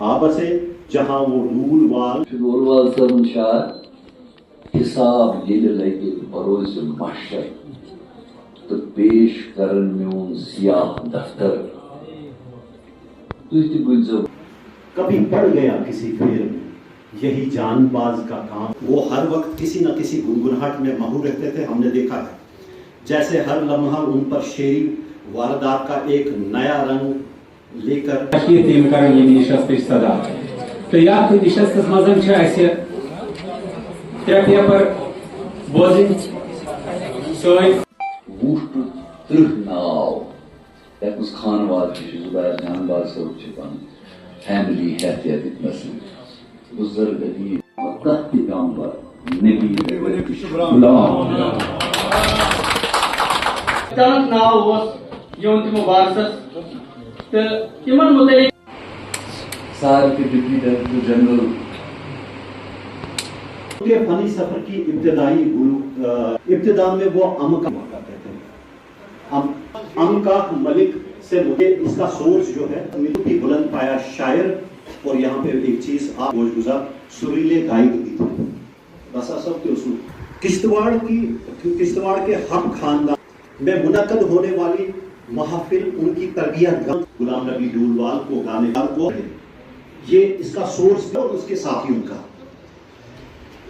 آبسے جہاں وہ ڈول وال صاحب شاعر حساب یہ لگے بروز محشر تو پیش کرن میون سیاہ دفتر کبھی پڑ گیا کسی پھیر میں یہی جان باز کا کام. وہ ہر وقت کسی نہ کسی گنگناہٹ میں مہو رہتے تھے. ہم نے دیکھا ہے جیسے ہر لمحہ ان پر شعری واردات کا ایک نیا رنگ لے کر تو یاد نشست مزن ترے پیپر بوزن ناو یس خانواد زبیر جان باز صاحب فیملی حیثیت مسئلہ بزرگ ادیب پیغمبر نبی غلام ناو یون تمو وارثس تو تمن متعلق سار کے ڈپٹی ڈائریکٹر جنرل کے فنی سفر کی ابتدا میں وہ امکا کرتے تھے. امکا ملک سے مجھے اس کا سورس جو ہے کی بلند پایا شاعر اور یہاں پہ ایک چیز آپ گوش گزار سریلے گائک بھی تھے. بس سب کے اصول کشتواڑ کے ہم خاندان میں منعقد ہونے والی محافل ان کی تربیت غلام نبی ڈولوال کو گانے کو یہ اس کا سورس ہے. اور اس کے ساتھیوں کا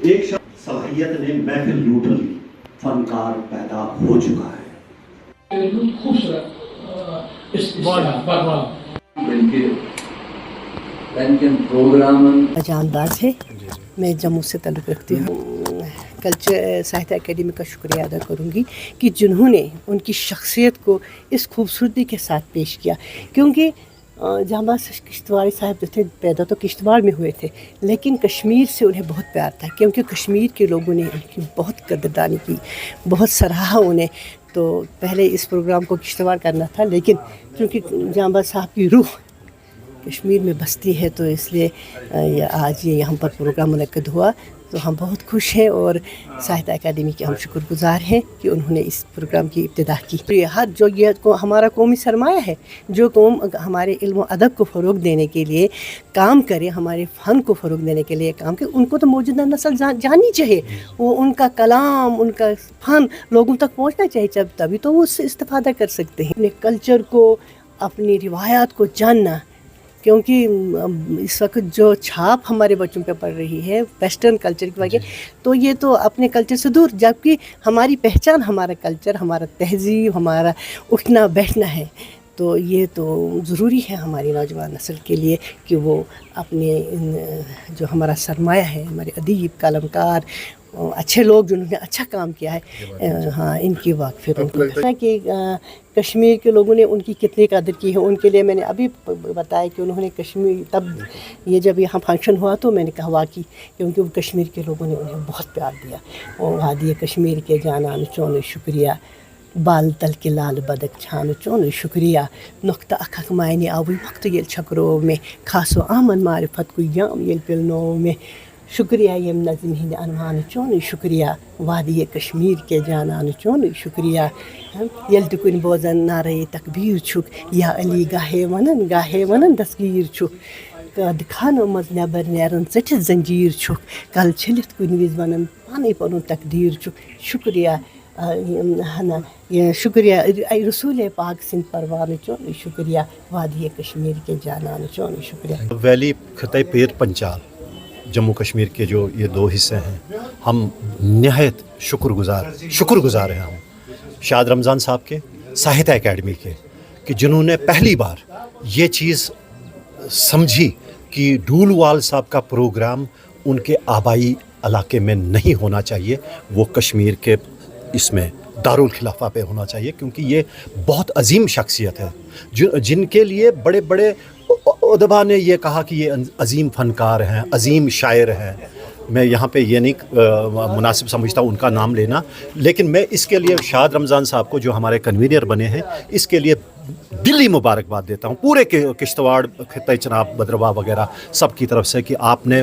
ایک شخص صلاحیت نے محفل لوٹ لی. فنکار پیدا ہو چکا ہے. جانداز ہے. میں جموں سے تعلق رکھتی ہوں. کلچر ساہتیہ اکیڈمی کا شکریہ ادا کروں گی کہ جنہوں نے ان کی شخصیت کو اس خوبصورتی کے ساتھ پیش کیا. کیونکہ جہاں کشتواڑی صاحب جو تھے پیدا تو کشتواڑ میں ہوئے تھے لیکن کشمیر سے انہیں بہت پیار تھا کیونکہ کشمیر کے لوگوں نے ان کی بہت قدردانی کی, بہت سراہا انہیں. تو پہلے اس پروگرام کو کشتواڑ کرنا تھا لیکن کیونکہ جہاں صاحب کی روح کشمیر میں بستی ہے تو اس لیے آج یہ یہاں پر پروگرام منعقد ہوا. تو ہم بہت خوش ہیں اور ساہتیہ اکیڈمی کے ہم شکر گزار ہیں کہ انہوں نے اس پروگرام کی ابتدا کی. ہر جو یہ ہمارا قومی سرمایہ ہے, جو قوم ہمارے علم و ادب کو فروغ دینے کے لیے کام کرے, ہمارے فن کو فروغ دینے کے لیے کام کرے, ان کو تو موجودہ نسل جاننی چاہیے. وہ ان کا کلام, ان کا فن لوگوں تک پہنچنا چاہیے, تبھی تو وہ اس سے استفادہ کر سکتے ہیں. اپنے کلچر کو, اپنی روایات کو جاننا, کیونکہ اس وقت جو چھاپ ہمارے بچوں پہ پڑ رہی ہے ویسٹرن کلچر کی وجہ, تو یہ تو اپنے کلچر سے دور, جبکہ ہماری پہچان ہمارا کلچر, ہمارا تہذیب, ہمارا اٹھنا بیٹھنا ہے. تو یہ تو ضروری ہے ہماری نوجوان نسل کے لیے کہ وہ اپنے جو ہمارا سرمایہ ہے, ہمارے ادیب, قلمکار, اچھے لوگ جنہوں نے اچھا کام کیا ہے, ہاں ان کی واقفیت کہ کشمیر کے لوگوں نے ان کی کتنی قدر کی ہے. ان کے لیے میں نے ابھی بتایا کہ انہوں نے کشمیر, تب یہ جب یہاں فنکشن ہوا تو میں نے کہا واقعی کیونکہ وہ کشمیر کے لوگوں نے انہیں بہت پیار دیا. اور وادی کشمیر کے جانان چون شکریہ, بال تل کے لال بدک چھان چون شکریہ, نقطہ اکھ معنی آوی وقت یل چھکرو میں, خاص و آمن معرفت کو یام یل پلنو میں, شکریہ یم نظم ہند عنوان چون شکریہ, وادی کشمیر کے جانان چون شکریہ. یل تہ کن بوزن نعرہ تکبیر چھک, یا علی گاہے ونن دستگیر چھک, قد خانو مز نبر نیرن ژٹھس زنجیر چھک, کل چھلت کن وز ونن پانے پنن تقدیر چھک. شکریہ شکریہ رسول پاک سند پروان چون شکریہ, وادی کشمیر کے جانان چون شکریہ. ویلی خطۂ پیر پنچال جموں کشمیر کے جو یہ دو حصے ہیں, ہم نہایت شکر گزار ہیں ہم شاد رمضان صاحب کے, ساہتیہ اکیڈمی کے, کہ جنہوں نے پہلی بار یہ چیز سمجھی کہ ڈولوال صاحب کا پروگرام ان کے آبائی علاقے میں نہیں ہونا چاہیے, وہ کشمیر کے اس میں دارالخلافہ پہ ہونا چاہیے, کیونکہ یہ بہت عظیم شخصیت ہے جن کے لیے بڑے بڑے ادبا نے یہ کہا کہ یہ عظیم فنکار ہیں, عظیم شاعر ہیں. میں یہاں پہ یہ نہیں مناسب سمجھتا ان کا نام لینا, لیکن میں اس کے لیے شاد رمضان صاحب کو جو ہمارے کنوینر بنے ہیں اس کے لیے دلی مبارکباد دیتا ہوں پورے کشتواڑ خطۂ چناب بدرواہ وغیرہ سب کی طرف سے, کہ آپ نے